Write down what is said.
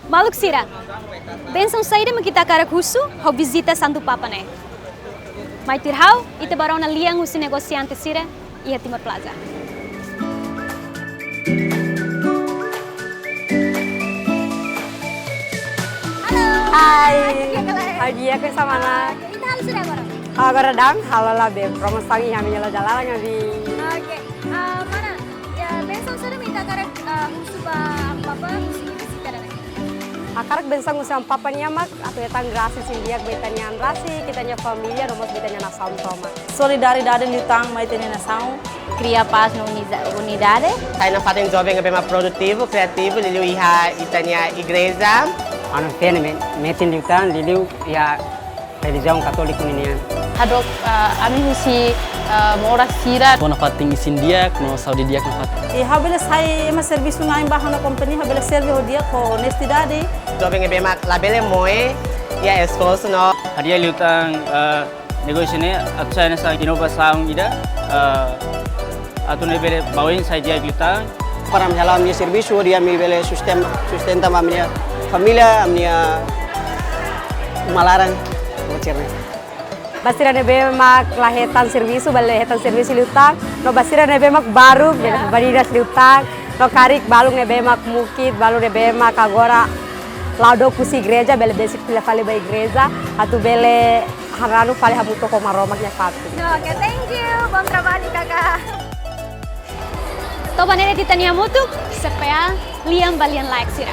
Maluk sira. Benção saída kita cara kusu, ho visita Santo Papa né. Mas tirhau, ite barona liang usi negociante sira, ia Timor Plaza. Hai, dia ke sama na. Kita harus sudah barang. Agora dang, halala be promosi yang nyala jalan ngabi. Oke, mana? Ya, benção saída minta cara kusu Papa, usi visita né. Akarak bensang usang papa nyamak atau etang grasi sindiak betanya andrasi, kitanya familia nomos betanya nasaum toma. Solidariedade lutang mai tene nação, cria paz na unidade. Tayo fazem jovem bem mais produtivo, criativo, liliu iha itanya igreja. Ano fen metin lutan liliu ya religião católico ninian. Hadok ami husi mora sira. kona fating isindiak, no Saudi diak na fat. E habele sai ema serviço na embaixo na companhia, habele serve o dia com honestidade. Jovem bem mais labele moe, ya esforço no. Hadia lutang negócio ne अच्छा ne sa inovação ida atau ne bele bawin sai dia lutang. Para menjalankan minha serviço, dia me bele sustenta a minha família, a minha malaran, macamnya. Basira nebe mak lahetan serviço, balahetan serviço lutang. No basira nebe mak baru, baridas lutang. No karik balung nebe mak mukit, balung nebe mak agora laudo kusi igreja, bele basic pila fale ba igreja, atu bele haranu fale hamuto ko maromaknya fatu. Oke, thank you. Bom trabalho, kakak. Toba nere titania mutu, supaya liam balian like sira.